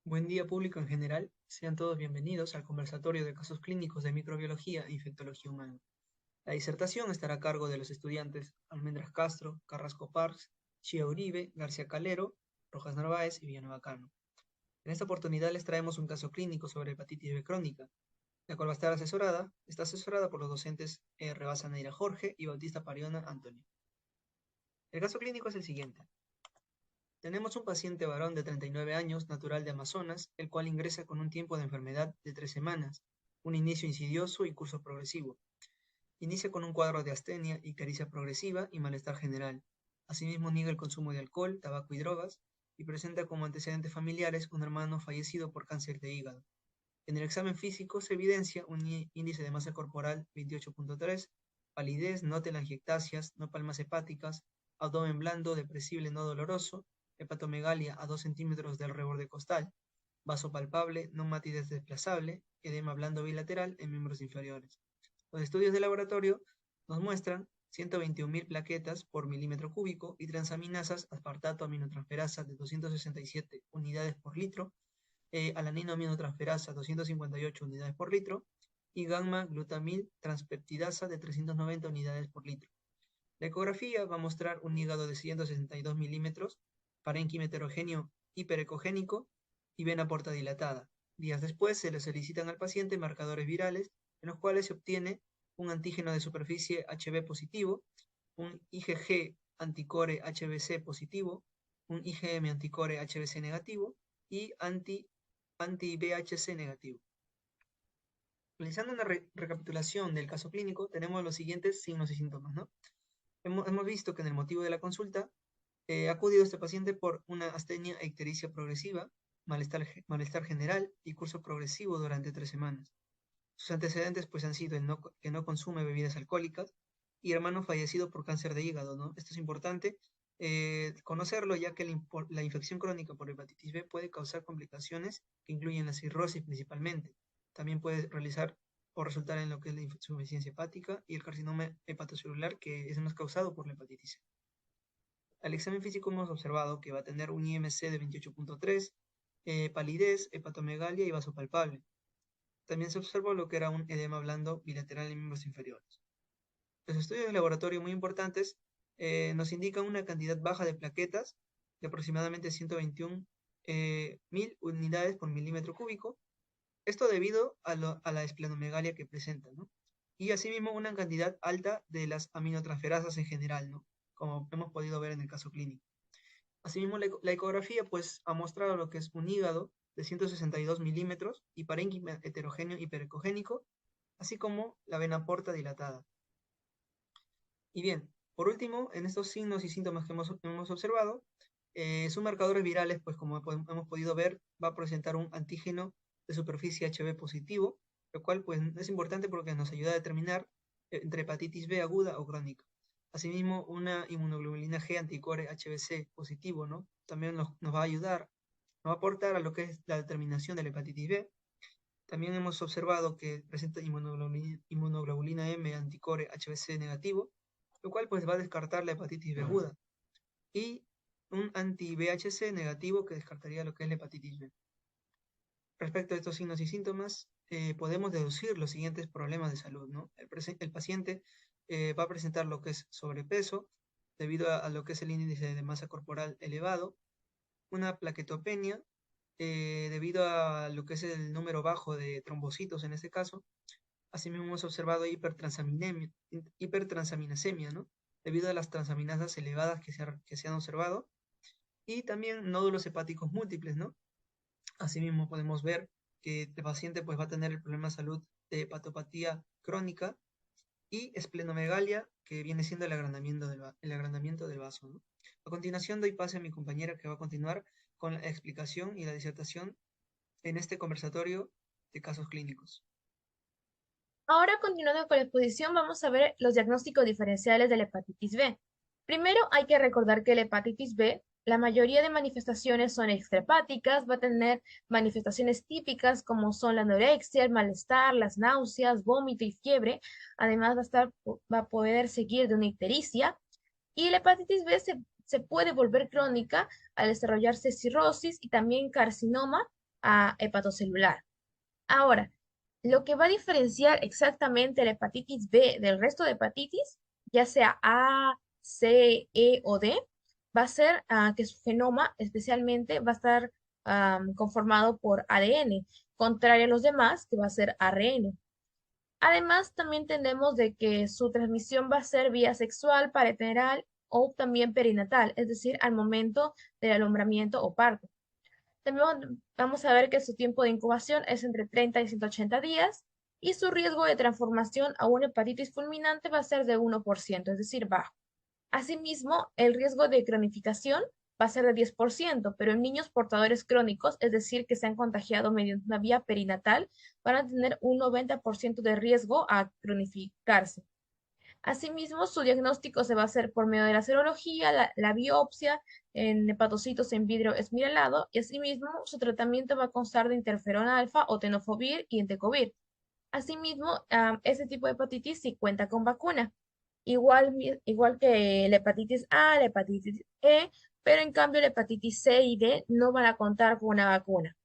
Buen día público en general, sean todos bienvenidos al conversatorio de casos clínicos de microbiología e infectología humana. La disertación estará a cargo de los estudiantes Almendras Castro, Carrasco Parks, Chía Uribe, García Calero, Rojas Narváez y Villanueva Cano. En esta oportunidad les traemos un caso clínico sobre hepatitis B crónica, la cual está asesorada por los docentes Rebasa Neira Jorge y Bautista Pariona Antonio. El caso clínico es el siguiente. Tenemos un paciente varón de 39 años, natural de Amazonas, el cual ingresa con un tiempo de enfermedad de 3 semanas, un inicio insidioso y curso progresivo. Inicia con un cuadro de astenia, ictericia progresiva y malestar general. Asimismo niega el consumo de alcohol, tabaco y drogas, y presenta como antecedentes familiares un hermano fallecido por cáncer de hígado. En el examen físico se evidencia un índice de masa corporal 28.3, palidez, no telangiectasias, no palmas hepáticas, abdomen blando, depresible no doloroso, hepatomegalia a 2 centímetros del reborde costal, vaso palpable, no matidez desplazable, edema blando bilateral en miembros inferiores. Los estudios de laboratorio nos muestran 121.000 plaquetas por milímetro cúbico y transaminasas aspartato aminotransferasa de 267 unidades por litro, alanino aminotransferasa 258 unidades por litro y gamma glutamil transpeptidasa de 390 unidades por litro. La ecografía va a mostrar un hígado de 162 milímetros, parénquima heterogéneo hiperecogénico y vena porta dilatada. Días después se le solicitan al paciente marcadores virales en los cuales se obtiene un antígeno de superficie HB positivo, un IgG anticore HBC positivo, un IgM anticore HBC negativo y anti-BHC negativo. Realizando una recapitulación del caso clínico, tenemos los siguientes signos y síntomas, ¿no? Hemos visto que en el motivo de la consulta ha acudido este paciente por una astenia e ictericia progresiva, malestar general y curso progresivo durante 3 semanas. Sus antecedentes pues han sido que no consume bebidas alcohólicas y hermano fallecido por cáncer de hígado, ¿no? Esto es importante conocerlo, ya que la infección crónica por hepatitis B puede causar complicaciones que incluyen la cirrosis principalmente. También puede realizar o resultar en lo que es la insuficiencia hepática y el carcinoma hepatocelular, que es más causado por la hepatitis C. Al examen físico hemos observado que va a tener un IMC de 28.3, palidez, hepatomegalia y vaso palpable. También se observó lo que era un edema blando bilateral en miembros inferiores. Los estudios de laboratorio muy importantes nos indican una cantidad baja de plaquetas de aproximadamente 121.000 unidades por milímetro cúbico. Esto debido a la esplenomegalia que presenta, ¿no? Y asimismo una cantidad alta de las aminotransferasas en general, ¿no? Como hemos podido ver en el caso clínico. Asimismo, la ecografía pues ha mostrado lo que es un hígado de 162 milímetros y parénquima heterogéneo hiperecogénico, así como la vena porta dilatada. Y bien, por último, en estos signos y síntomas que hemos observado, sus marcadores virales, pues como hemos podido ver, va a presentar un antígeno de superficie HB positivo, lo cual pues es importante porque nos ayuda a determinar entre hepatitis B aguda o crónica. Asimismo, una inmunoglobulina G anticore HBC positivo, ¿no? También nos va a ayudar, nos va a aportar a lo que es la determinación de la hepatitis B. También hemos observado que presenta inmunoglobulina M anticore HBC negativo, lo cual pues va a descartar la hepatitis B aguda. Y un anti-VHC negativo que descartaría lo que es la hepatitis B. Respecto a estos signos y síntomas, podemos deducir los siguientes problemas de salud, ¿no? El paciente va a presentar lo que es sobrepeso, debido a lo que es el índice de masa corporal elevado, una plaquetopenia, debido a lo que es el número bajo de trombocitos en este caso. Asimismo hemos observado hipertransaminasemia, ¿no? Debido a las transaminasas elevadas que se han observado, y también nódulos hepáticos múltiples, ¿no? Asimismo podemos ver que el paciente pues va a tener el problema de salud de hepatopatía crónica y esplenomegalia, que viene siendo el agrandamiento del vaso, ¿no? A continuación doy pase a mi compañera que va a continuar con la explicación y la disertación en este conversatorio de casos clínicos. Ahora, continuando con la exposición, vamos a ver los diagnósticos diferenciales de la hepatitis B. Primero, hay que recordar que la hepatitis B, la mayoría de manifestaciones son extrahepáticas, va a tener manifestaciones típicas como son la anorexia, el malestar, las náuseas, vómito y fiebre. Además, va a poder seguir de una ictericia. Y la hepatitis B se puede volver crónica al desarrollarse cirrosis y también carcinoma a hepatocelular. Ahora, lo que va a diferenciar exactamente la hepatitis B del resto de hepatitis, ya sea A, C, E o D, va a ser que su genoma especialmente va a estar conformado por ADN, contrario a los demás, que va a ser ARN. Además, también tenemos de que su transmisión va a ser vía sexual, parenteral o también perinatal, es decir, al momento del alumbramiento o parto. También vamos a ver que su tiempo de incubación es entre 30 y 180 días y su riesgo de transformación a una hepatitis fulminante va a ser de 1%, es decir, bajo. Asimismo, el riesgo de cronificación va a ser de 10%, pero en niños portadores crónicos, es decir, que se han contagiado mediante una vía perinatal, van a tener un 90% de riesgo a cronificarse. Asimismo, su diagnóstico se va a hacer por medio de la serología, la biopsia en hepatocitos en vidrio esmiralado y asimismo su tratamiento va a constar de interferón alfa o tenofovir y entecovir. Asimismo, este tipo de hepatitis sí cuenta con vacuna, igual que la hepatitis A, la hepatitis E, pero en cambio la hepatitis C y D no van a contar con una vacuna.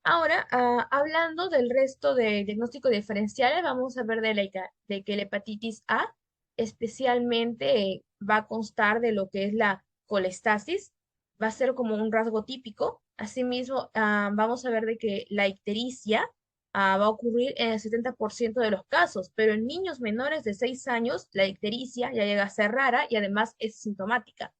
Ahora, hablando del resto de diagnósticos diferenciales, vamos a ver de que la hepatitis A especialmente va a constar de lo que es la colestasis, va a ser como un rasgo típico. Asimismo, vamos a ver de que la ictericia va a ocurrir en el 70% de los casos, pero en niños menores de 6 años la ictericia ya llega a ser rara y además es sintomática.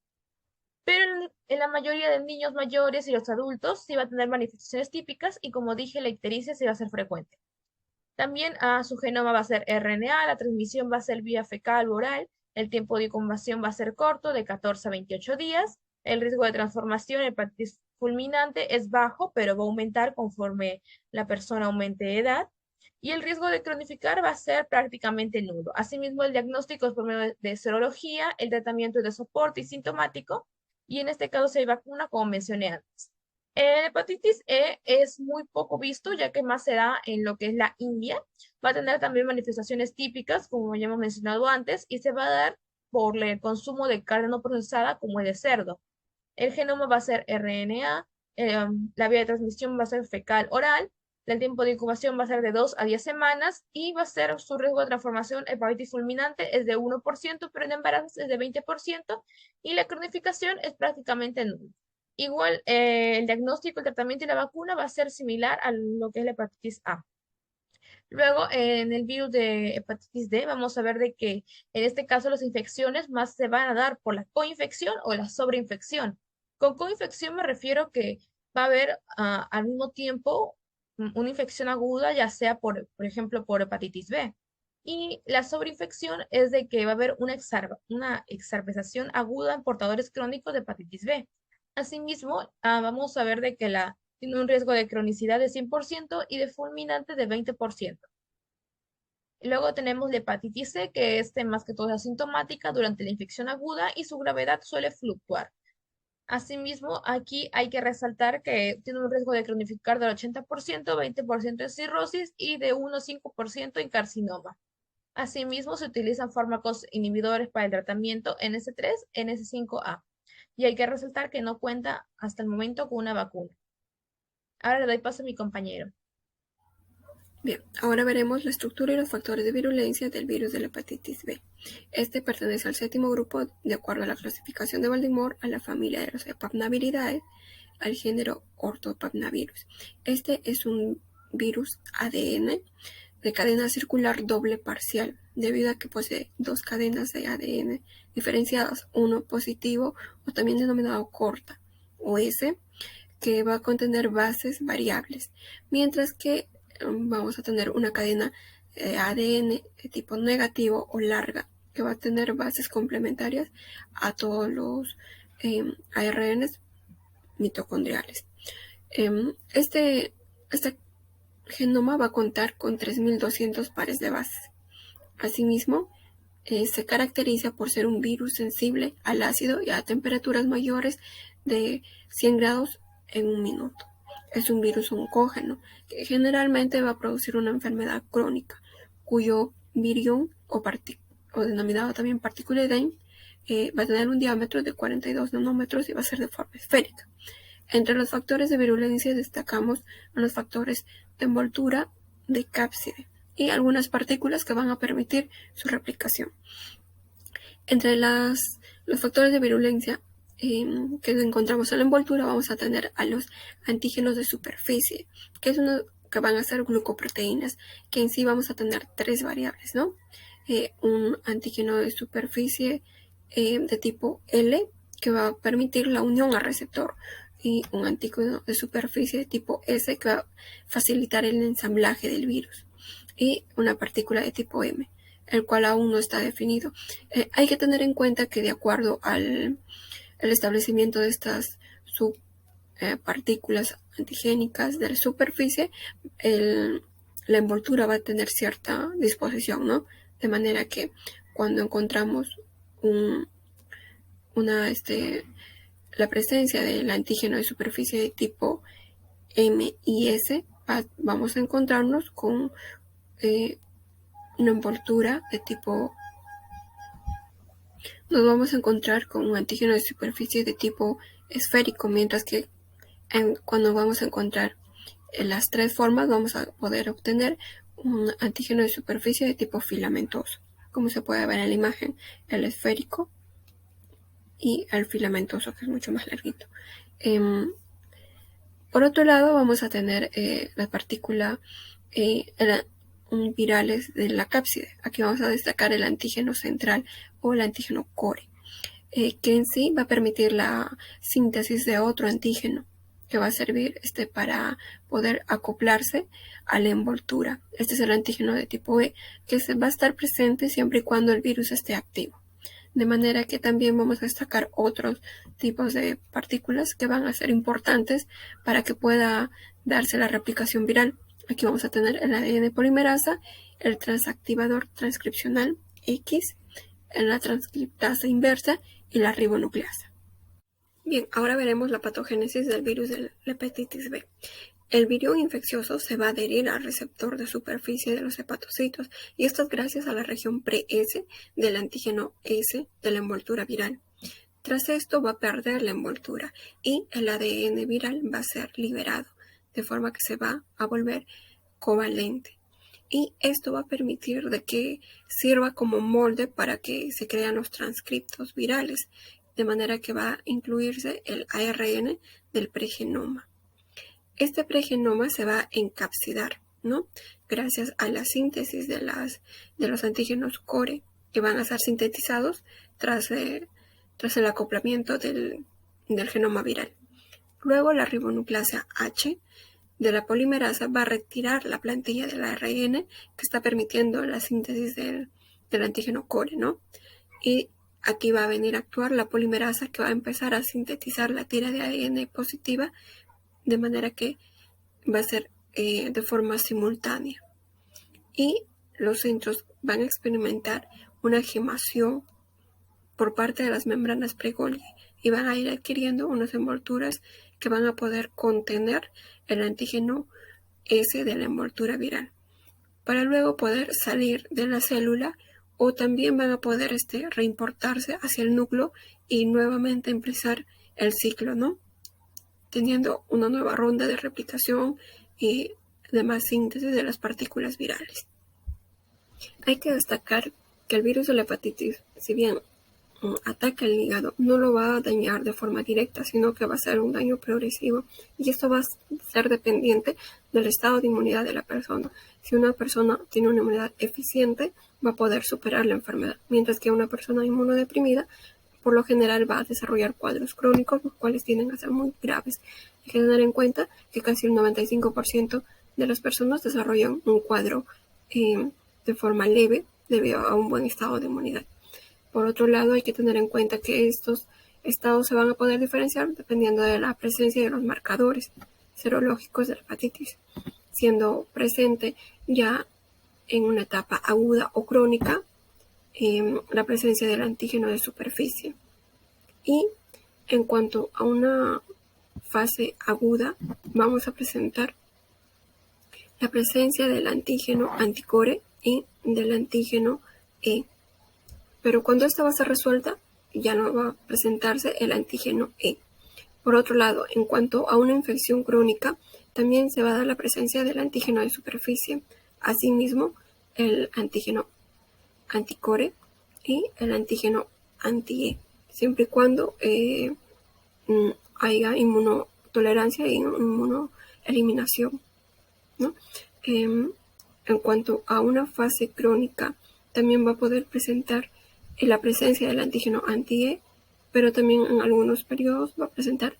Pero en la mayoría de niños mayores y los adultos sí va a tener manifestaciones típicas y como dije, la ictericia sí va a ser frecuente. También su genoma va a ser RNA, la transmisión va a ser vía fecal o oral, el tiempo de incubación va a ser corto, de 14 a 28 días, el riesgo de transformación en hepatitis fulminante es bajo, pero va a aumentar conforme la persona aumente de edad, y el riesgo de cronificar va a ser prácticamente nulo. Asimismo, el diagnóstico es por medio de serología, el tratamiento es de soporte y sintomático, y en este caso se hay vacuna, como mencioné antes. El hepatitis E es muy poco visto, ya que más se da en lo que es la India. Va a tener también manifestaciones típicas, como ya hemos mencionado antes, y se va a dar por el consumo de carne no procesada, como el de cerdo. El genoma va a ser RNA, la vía de transmisión va a ser fecal oral, el tiempo de incubación va a ser de 2 a 10 semanas y va a ser su riesgo de transformación hepatitis fulminante es de 1%, pero en embarazos es de 20% y la cronificación es prácticamente nula. Igual, el diagnóstico, el tratamiento y la vacuna va a ser similar a lo que es la hepatitis A. Luego, en el virus de hepatitis D, vamos a ver de que en este caso las infecciones más se van a dar por la coinfección o la sobreinfección. Con coinfección me refiero que va a haber al mismo tiempo una infección aguda, ya sea por ejemplo, por hepatitis B. Y la sobreinfección es de que va a haber una exacerbación aguda en portadores crónicos de hepatitis B. Asimismo, vamos a ver de que tiene un riesgo de cronicidad de 100% y de fulminante de 20%. Luego tenemos la hepatitis C, que es más que todo es asintomática durante la infección aguda y su gravedad suele fluctuar. Asimismo, aquí hay que resaltar que tiene un riesgo de cronificar del 80%, 20% en cirrosis y de 1 a 5% en carcinoma. Asimismo, se utilizan fármacos inhibidores para el tratamiento NS3, NS5A. Y hay que resaltar que no cuenta hasta el momento con una vacuna. Ahora le doy paso a mi compañero. Bien, ahora veremos la estructura y los factores de virulencia del virus de la hepatitis B. Este pertenece al séptimo grupo de acuerdo a la clasificación de Baltimore a la familia de los Hepapnaviridae, al género Orthopapnavirus. Este es un virus ADN de cadena circular doble parcial, debido a que posee dos cadenas de ADN diferenciadas, uno positivo o también denominado corta, o S, que va a contener bases variables, mientras que vamos a tener una cadena ADN de tipo negativo o larga, que va a tener bases complementarias a todos los ARNs mitocondriales. Este genoma va a contar con 3.200 pares de bases. Asimismo, se caracteriza por ser un virus sensible al ácido y a temperaturas mayores de 100 grados en un minuto. Es un virus oncógeno que generalmente va a producir una enfermedad crónica, cuyo virión o denominado también partícula Eden va a tener un diámetro de 42 nanómetros y va a ser de forma esférica. Entre los factores de virulencia destacamos los factores de envoltura, de cápside y algunas partículas que van a permitir su replicación. Entre los factores de virulencia que encontramos en la envoltura vamos a tener a los antígenos de superficie, que van a ser glucoproteínas, que en sí vamos a tener tres variables, ¿no? Un antígeno de superficie de tipo L, que va a permitir la unión al receptor, y un antígeno de superficie de tipo S, que va a facilitar el ensamblaje del virus, y una partícula de tipo M, el cual aún no está definido. Hay que tener en cuenta que de acuerdo al establecimiento de estas partículas antigénicas de la superficie, la envoltura va a tener cierta disposición, ¿no? De manera que cuando encontramos la presencia del antígeno de superficie de tipo M y S, vamos a encontrarnos con una envoltura de tipo... Nos vamos a encontrar con un antígeno de superficie de tipo esférico, mientras que cuando vamos a encontrar las tres formas vamos a poder obtener un antígeno de superficie de tipo filamentoso, como se puede ver en la imagen, el esférico y el filamentoso, que es mucho más larguito. Por otro lado, vamos a tener la partícula virales de la cápside. Aquí vamos a destacar el antígeno central o el antígeno core, que en sí va a permitir la síntesis de otro antígeno que va a servir para poder acoplarse a la envoltura. Este es el antígeno de tipo E, que va a estar presente siempre y cuando el virus esté activo. De manera que también vamos a destacar otros tipos de partículas que van a ser importantes para que pueda darse la replicación viral. Aquí vamos a tener el ADN polimerasa, el transactivador transcripcional X, la transcriptasa inversa y la ribonucleasa. Bien, ahora veremos la patogénesis del virus de la hepatitis B. El virión infeccioso se va a adherir al receptor de superficie de los hepatocitos, y esto es gracias a la región pre-S del antígeno S de la envoltura viral. Tras esto va a perder la envoltura y el ADN viral va a ser liberado, de forma que se va a volver covalente. Y esto va a permitir de que sirva como molde para que se crean los transcriptos virales, de manera que va a incluirse el ARN del pregenoma. Este pregenoma se va a encapsidar, ¿no? Gracias a la síntesis de los antígenos core, que van a ser sintetizados tras el acoplamiento del genoma viral. Luego la ribonucleasa H de la polimerasa va a retirar la plantilla del ARN que está permitiendo la síntesis del antígeno core, ¿no? Y aquí va a venir a actuar la polimerasa, que va a empezar a sintetizar la tira de ADN positiva, de manera que va a ser de forma simultánea. Y los centros van a experimentar una gemación por parte de las membranas pre-Golgi y van a ir adquiriendo unas envolturas que van a poder contener el antígeno S de la envoltura viral, para luego poder salir de la célula, o también van a poder reimportarse hacia el núcleo y nuevamente empezar el ciclo, ¿no? Teniendo una nueva ronda de replicación y demás síntesis de las partículas virales. Hay que destacar que el virus de la hepatitis, si bien ataca el hígado, no lo va a dañar de forma directa, sino que va a ser un daño progresivo, y esto va a ser dependiente del estado de inmunidad de la persona. Si una persona tiene una inmunidad eficiente, va a poder superar la enfermedad, mientras que una persona inmunodeprimida por lo general va a desarrollar cuadros crónicos, los cuales tienden a ser muy graves. Hay que tener en cuenta que casi el 95% de las personas desarrollan un cuadro de forma leve debido a un buen estado de inmunidad. Por otro lado, hay que tener en cuenta que estos estados se van a poder diferenciar dependiendo de la presencia de los marcadores serológicos de la hepatitis, siendo presente ya en una etapa aguda o crónica la presencia del antígeno de superficie. Y en cuanto a una fase aguda, vamos a presentar la presencia del antígeno anticore y del antígeno E. Pero cuando esta va a ser resuelta, ya no va a presentarse el antígeno E. Por otro lado, en cuanto a una infección crónica, también se va a dar la presencia del antígeno de superficie, asimismo el antígeno anticore y el antígeno anti-E, siempre y cuando haya inmunotolerancia e inmunoeliminación, ¿no? En cuanto a una fase crónica, también va a poder presentar la presencia del antígeno anti-E, pero también en algunos periodos va a presentar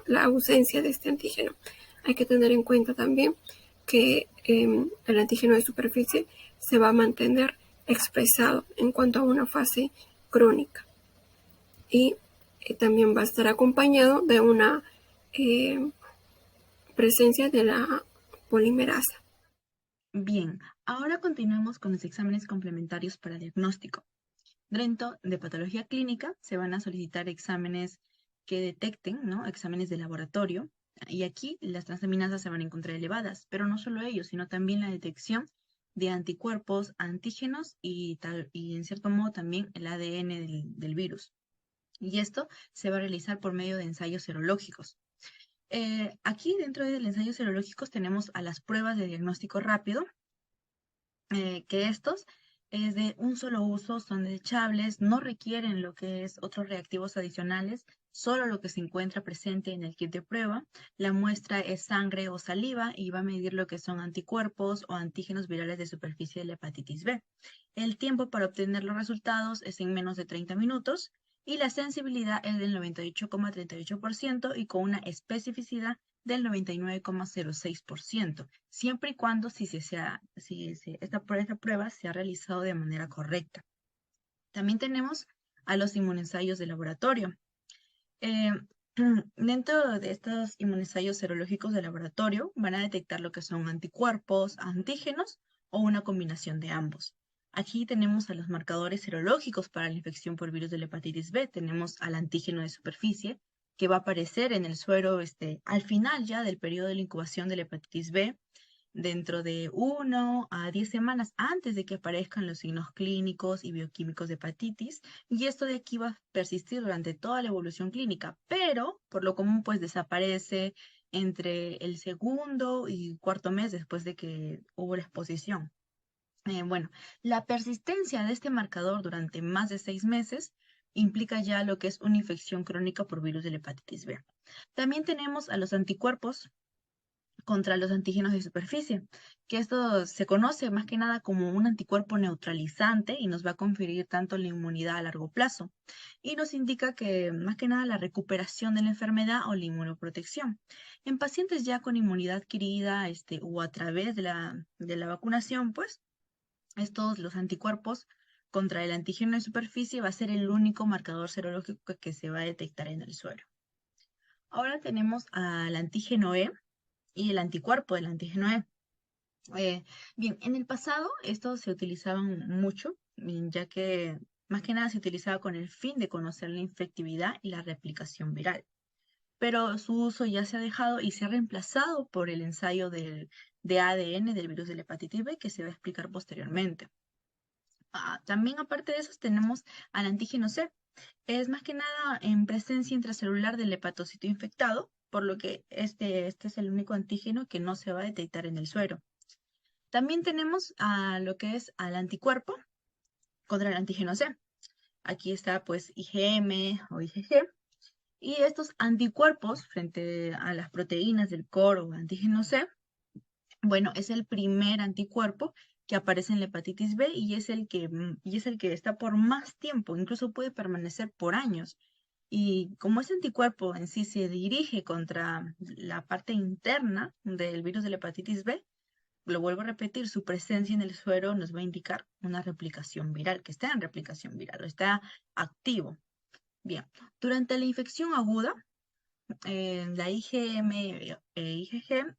la ausencia de este antígeno. Hay que tener en cuenta también que el antígeno de superficie se va a mantener expresado en cuanto a una fase crónica y también va a estar acompañado de una presencia de la polimerasa. Bien, ahora continuemos con los exámenes complementarios para diagnóstico. Dentro de patología clínica se van a solicitar exámenes que detecten, ¿no? Exámenes de laboratorio, y aquí las transaminasas se van a encontrar elevadas, pero no solo ello, sino también la detección de anticuerpos, antígenos y en cierto modo también el ADN del virus. Y esto se va a realizar por medio de ensayos serológicos. Aquí dentro del ensayo serológicos tenemos a las pruebas de diagnóstico rápido, que estos es de un solo uso, son desechables, no requieren lo que es otros reactivos adicionales, solo lo que se encuentra presente en el kit de prueba. La muestra es sangre o saliva y va a medir lo que son anticuerpos o antígenos virales de superficie de la hepatitis B. El tiempo para obtener los resultados es en menos de 30 minutos y la sensibilidad es del 98,38% y con una especificidad del 99,06%, siempre y cuando esta prueba se ha realizado de manera correcta. También tenemos a los inmunensayos de laboratorio. Dentro de estos inmunensayos serológicos de laboratorio van a detectar lo que son anticuerpos, antígenos o una combinación de ambos. Aquí tenemos a los marcadores serológicos para la infección por virus de la hepatitis B. Tenemos al antígeno de superficie, que va a aparecer en el suero al final ya del periodo de la incubación de la hepatitis B, dentro de 1 a 10 semanas antes de que aparezcan los signos clínicos y bioquímicos de hepatitis, y esto de aquí va a persistir durante toda la evolución clínica, pero por lo común pues desaparece entre el segundo y cuarto mes después de que hubo la exposición. Bueno, la persistencia de este marcador durante más de 6 meses implica ya lo que es una infección crónica por virus de la hepatitis B. También tenemos a los anticuerpos contra los antígenos de superficie, que esto se conoce más que nada como un anticuerpo neutralizante y nos va a conferir tanto la inmunidad a largo plazo y nos indica que más que nada la recuperación de la enfermedad o la inmunoprotección. En pacientes ya con inmunidad adquirida o a través de la vacunación, pues los anticuerpos contra el antígeno de superficie va a ser el único marcador serológico que se va a detectar en el suero. Ahora tenemos al antígeno E y el anticuerpo del antígeno E. Bien, en el pasado estos se utilizaban mucho, ya que más que nada se utilizaba con el fin de conocer la infectividad y la replicación viral. Pero su uso ya se ha dejado y se ha reemplazado por el ensayo de ADN del virus de la hepatitis B, que se va a explicar posteriormente. También aparte de eso tenemos al antígeno C. Es más que nada en presencia intracelular del hepatocito infectado, por lo que este es el único antígeno que no se va a detectar en el suero. También tenemos a lo que es al anticuerpo contra el antígeno C. Aquí está pues IgM o IgG. Y estos anticuerpos frente a las proteínas del core o antígeno C, bueno, es el primer anticuerpo que aparece en la hepatitis B y es el que está por más tiempo, incluso puede permanecer por años. Y como ese anticuerpo en sí se dirige contra la parte interna del virus de la hepatitis B, lo vuelvo a repetir, su presencia en el suero nos va a indicar una replicación viral, que está en replicación viral, está activo. Bien, durante la infección aguda, la IgM e IgG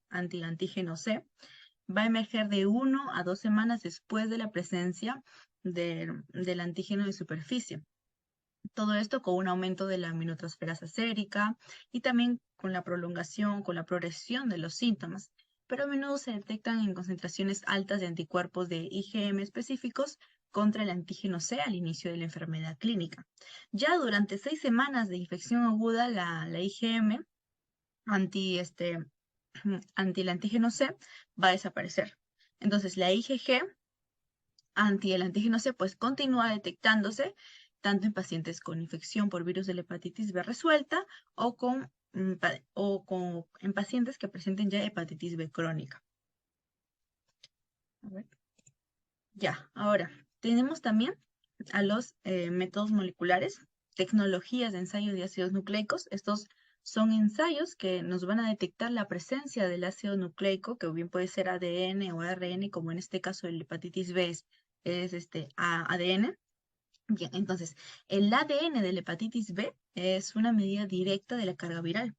antígeno C va a emerger de 1 a 2 semanas después de la presencia del antígeno de superficie. Todo esto con un aumento de la aminotransferasa sérica y también con la prolongación, con la progresión de los síntomas, pero a menudo se detectan en concentraciones altas de anticuerpos de IgM específicos contra el antígeno C al inicio de la enfermedad clínica. Ya durante 6 semanas de infección aguda, la IgM anti el antígeno C va a desaparecer. Entonces la IgG anti el antígeno C pues continúa detectándose tanto en pacientes con infección por virus de la hepatitis B resuelta o en pacientes que presenten ya hepatitis B crónica. A ver. Ya, ahora tenemos también a los métodos moleculares, tecnologías de ensayos de ácidos nucleicos. Estos son ensayos que nos van a detectar la presencia del ácido nucleico, que bien puede ser ADN o ARN, como en este caso el hepatitis B es ADN. Bien, entonces, el ADN de la hepatitis B es una medida directa de la carga viral,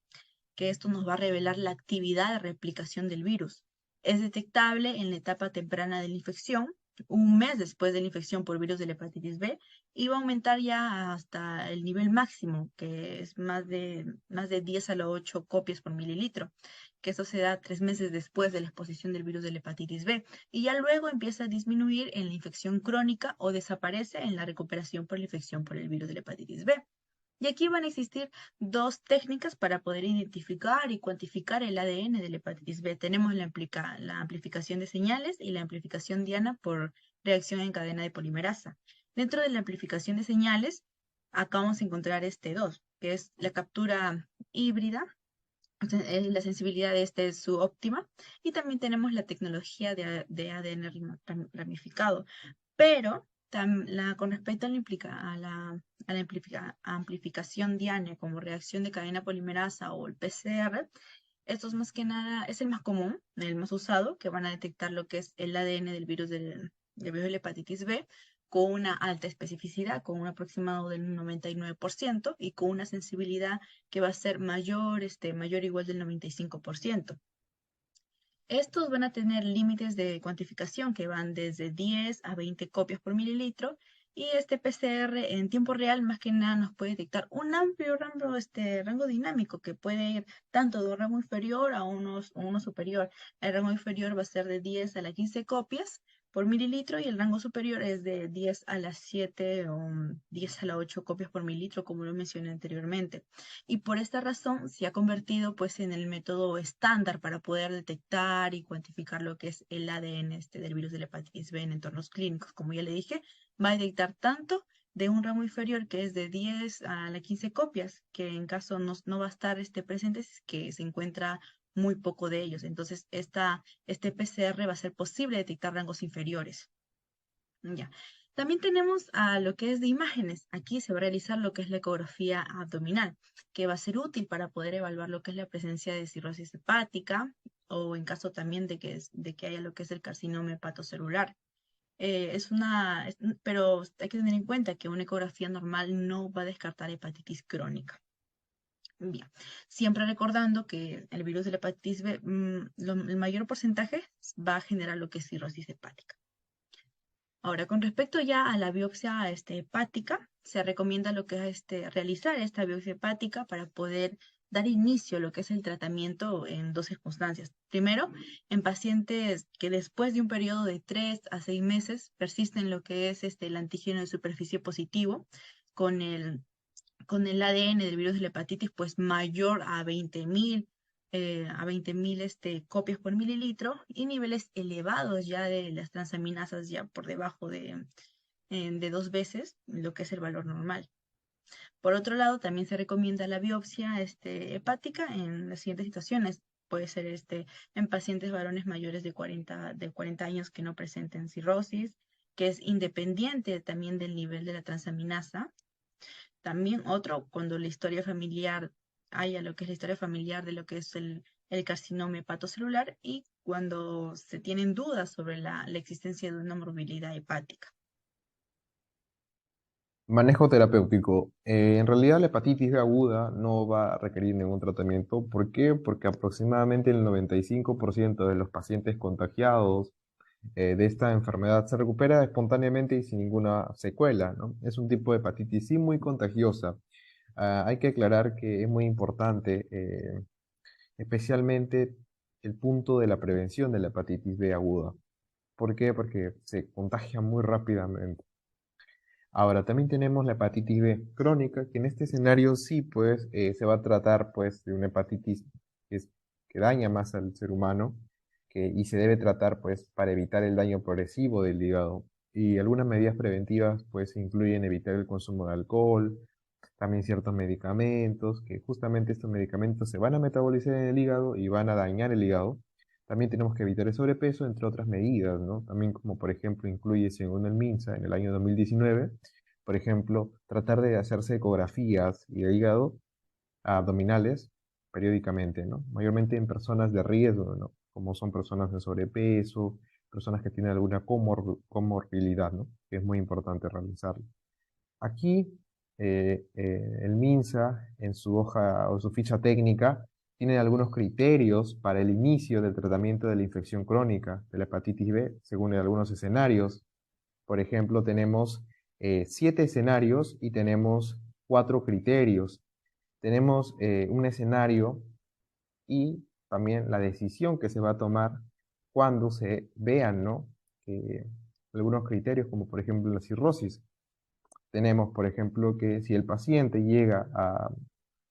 que esto nos va a revelar la actividad de replicación del virus. Es detectable en la etapa temprana de la infección, un mes después de la infección por virus de la hepatitis B, y va a aumentar ya hasta el nivel máximo, que es más de 10 a la 8 copias por mililitro, que eso se da 3 meses después de la exposición del virus de la hepatitis B, y ya luego empieza a disminuir en la infección crónica o desaparece en la recuperación por la infección por el virus de la hepatitis B. Y aquí van a existir dos técnicas para poder identificar y cuantificar el ADN de la hepatitis B. Tenemos la amplificación de señales y la amplificación diana por reacción en cadena de polimerasa. Dentro de la amplificación de señales, acá vamos a encontrar dos, que es la captura híbrida. La sensibilidad de este es subóptima. Y también tenemos la tecnología de ADN ramificado. Pero con respecto a la amplificación diana como reacción de cadena polimerasa o el PCR, esto es más que nada, es el más común, el más usado, que van a detectar lo que es el ADN del virus del virus de la hepatitis B con una alta especificidad, con un aproximado del 99% y con una sensibilidad que va a ser mayor o igual del 95%. Estos van a tener límites de cuantificación que van desde 10 a 20 copias por mililitro, y este PCR en tiempo real más que nada nos puede detectar un amplio rango dinámico que puede ir tanto de un rango inferior a uno superior. El rango inferior va a ser de 10 a las 15 copias por mililitro y el rango superior es de 10 a las 7 o 10 a las 8 copias por mililitro, como lo mencioné anteriormente. Y por esta razón se ha convertido pues en el método estándar para poder detectar y cuantificar lo que es el ADN del virus de la hepatitis B en entornos clínicos. Como ya le dije, va a detectar tanto de un rango inferior que es de 10 a las 15 copias, que en caso no va a estar presente, es que se encuentra muy poco de ellos. Entonces, este PCR va a ser posible detectar rangos inferiores. Ya. También tenemos a lo que es de imágenes. Aquí se va a realizar lo que es la ecografía abdominal, que va a ser útil para poder evaluar lo que es la presencia de cirrosis hepática o en caso también de que haya lo que es el carcinoma hepatocelular. Pero hay que tener en cuenta que una ecografía normal no va a descartar hepatitis crónica. Bien, siempre recordando que el virus de la hepatitis B, el mayor porcentaje va a generar lo que es cirrosis hepática. Ahora, con respecto ya a la biopsia hepática, se recomienda lo que es realizar esta biopsia hepática para poder dar inicio a lo que es el tratamiento en dos circunstancias. Primero, en pacientes que después de un periodo de 3 a 6 meses persisten lo que es el antígeno de superficie positivo con el ADN del virus de la hepatitis pues mayor a 20.000 copias por mililitro y niveles elevados ya de las transaminasas ya por debajo de 2 veces lo que es el valor normal. Por otro lado, también se recomienda la biopsia hepática en las siguientes situaciones. Puede ser en pacientes varones mayores de 40 años que no presenten cirrosis, que es independiente también del nivel de la transaminasa. También otro, cuando la historia familiar, haya lo que es la historia familiar de lo que es el carcinoma hepatocelular y cuando se tienen dudas sobre la existencia de una morbilidad hepática. Manejo terapéutico. En realidad la hepatitis B aguda no va a requerir ningún tratamiento. ¿Por qué? Porque aproximadamente el 95% de los pacientes contagiados de esta enfermedad se recupera espontáneamente y sin ninguna secuela, ¿no? Es un tipo de hepatitis sí muy contagiosa. Hay que aclarar que es muy importante, especialmente el punto de la prevención de la hepatitis B aguda. ¿Por qué? Porque se contagia muy rápidamente. Ahora, también tenemos la hepatitis B crónica, que en este escenario sí, pues, se va a tratar, pues, de una hepatitis que, que daña más al ser humano, y se debe tratar, pues, para evitar el daño progresivo del hígado. Y algunas medidas preventivas, pues, incluyen evitar el consumo de alcohol, también ciertos medicamentos, que justamente estos medicamentos se van a metabolizar en el hígado y van a dañar el hígado. También tenemos que evitar el sobrepeso, entre otras medidas, ¿no? También como por ejemplo incluye, según el MINSA, en el año 2019, por ejemplo, tratar de hacerse ecografías y de hígado abdominales periódicamente, ¿no? Mayormente en personas de riesgo, ¿no? Como son personas de sobrepeso, personas que tienen alguna comorbilidad, ¿no? Que es muy importante realizarlo. Aquí el MINSA en su hoja o su ficha técnica tiene algunos criterios para el inicio del tratamiento de la infección crónica de la hepatitis B, según algunos escenarios. Por ejemplo, tenemos 7 escenarios y tenemos 4 criterios. Tenemos un escenario y también la decisión que se va a tomar cuando se vean, ¿no? Algunos criterios, como por ejemplo la cirrosis. Tenemos, por ejemplo, que si el paciente llega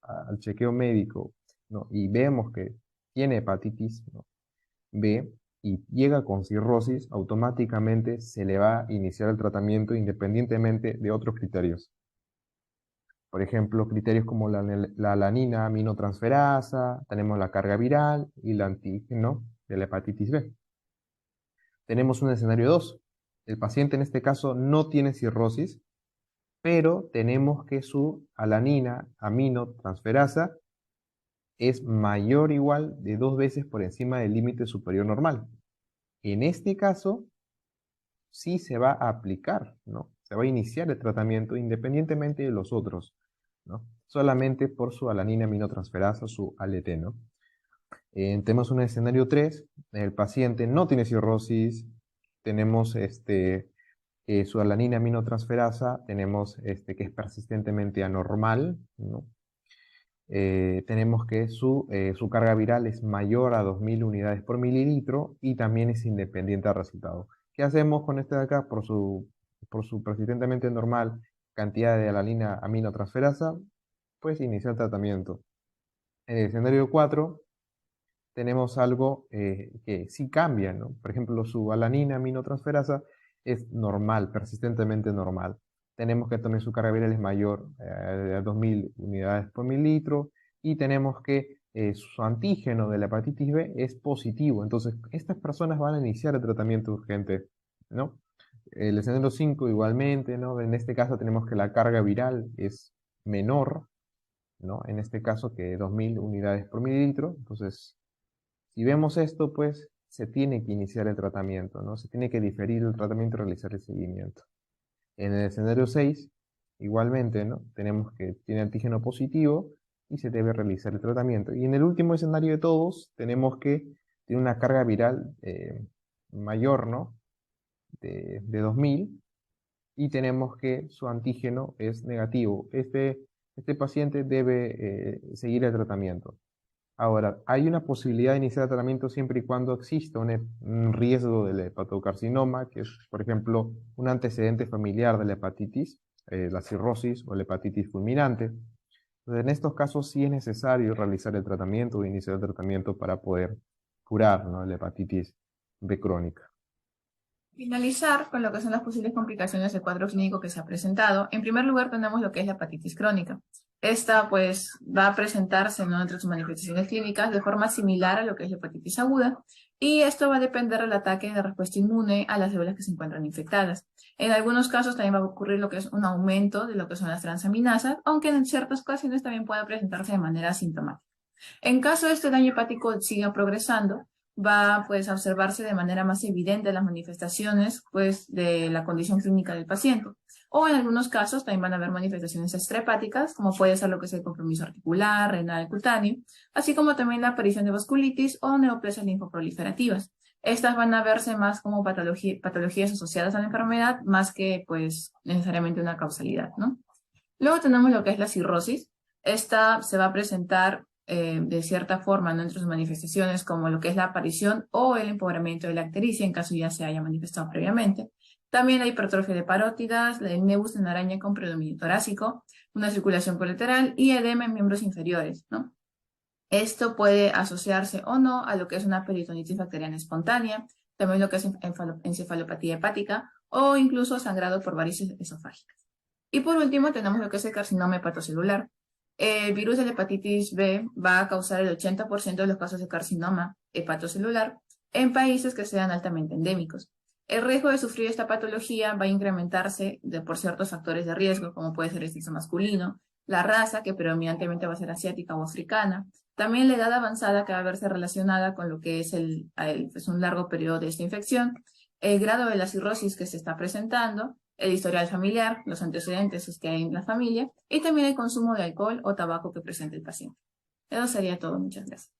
al chequeo médico, ¿no? Y vemos que tiene hepatitis, ¿no? B y llega con cirrosis, automáticamente se le va a iniciar el tratamiento independientemente de otros criterios. Por ejemplo, criterios como la alanina aminotransferasa, tenemos la carga viral y el antígeno de la hepatitis B. Tenemos un escenario 2. El paciente en este caso no tiene cirrosis, pero tenemos que su alanina aminotransferasa es mayor o igual de 2 veces por encima del límite superior normal. En este caso, sí se va a aplicar, ¿no? Se va a iniciar el tratamiento independientemente de los otros, ¿no? Solamente por su alanina aminotransferasa, su ALT, ¿no? Tenemos un escenario 3, el paciente no tiene cirrosis, tenemos su alanina aminotransferasa, tenemos que es persistentemente anormal, ¿no? Tenemos que su carga viral es mayor a 2000 unidades por mililitro y también es independiente al resultado. ¿Qué hacemos con este de acá? Por su persistentemente normal cantidad de alanina aminotransferasa, pues iniciar el tratamiento. En el escenario 4 tenemos algo que sí cambia, ¿no? Por ejemplo, su alanina aminotransferasa es normal, persistentemente normal. Tenemos que también su carga viral es mayor a 2000 unidades por mililitro y tenemos que su antígeno de la hepatitis B es positivo. Entonces, estas personas van a iniciar el tratamiento urgente, ¿no? El escenario 5 igualmente, ¿no? En este caso tenemos que la carga viral es menor, ¿no? En este caso que 2000 unidades por mililitro. Entonces, si vemos esto, pues se tiene que iniciar el tratamiento, ¿no? Se tiene que diferir el tratamiento y realizar el seguimiento. En el escenario 6, igualmente, ¿no? Tenemos que tiene antígeno positivo y se debe realizar el tratamiento. Y en el último escenario de todos, tenemos que tiene una carga viral mayor, ¿no? De 2000 y tenemos que su antígeno es negativo. Este paciente debe seguir el tratamiento. Ahora, hay una posibilidad de iniciar el tratamiento siempre y cuando exista un riesgo del hepatocarcinoma, que es, por ejemplo, un antecedente familiar de la hepatitis, la cirrosis o la hepatitis fulminante. Entonces, en estos casos sí es necesario realizar el tratamiento o iniciar el tratamiento para poder curar, ¿no?, la hepatitis B crónica. Finalizar con lo que son las posibles complicaciones del cuadro clínico que se ha presentado. En primer lugar tenemos lo que es la hepatitis crónica. Esta pues va a presentarse, ¿no?, entre sus manifestaciones clínicas de forma similar a lo que es la hepatitis aguda y esto va a depender del ataque de respuesta inmune a las células que se encuentran infectadas. En algunos casos también va a ocurrir lo que es un aumento de lo que son las transaminasas, aunque en ciertas ocasiones también puede presentarse de manera asintomática. En caso de este daño hepático siga progresando, va pues a observarse de manera más evidente las manifestaciones pues de la condición clínica del paciente. O en algunos casos también van a haber manifestaciones extrahepáticas, como puede ser lo que es el compromiso articular, renal, cutáneo, así como también la aparición de vasculitis o neoplasias linfoproliferativas. Estas van a verse más como patologías asociadas a la enfermedad, más que pues necesariamente una causalidad, ¿no? Luego tenemos lo que es la cirrosis. Esta se va a presentar de cierta forma, ¿no? Entre sus manifestaciones, como lo que es la aparición o el empobramiento de la ictericia, en caso ya se haya manifestado previamente. También la hipertrofia de parótidas, el nebus en araña con predominio torácico, una circulación colateral y edema en miembros inferiores, ¿no? Esto puede asociarse o no a lo que es una peritonitis bacteriana espontánea, también lo que es encefalopatía hepática o incluso sangrado por varices esofágicas. Y por último tenemos lo que es el carcinoma hepatocelular. El virus de la hepatitis B va a causar el 80% de los casos de carcinoma hepatocelular en países que sean altamente endémicos. El riesgo de sufrir esta patología va a incrementarse por ciertos factores de riesgo, como puede ser el sexo masculino, la raza, que predominantemente va a ser asiática o africana, también la edad avanzada que va a verse relacionada con lo que es pues un largo periodo de esta infección, el grado de la cirrosis que se está presentando, el historial familiar, los antecedentes que hay en la familia, y también el consumo de alcohol o tabaco que presenta el paciente. Eso sería todo. Muchas gracias.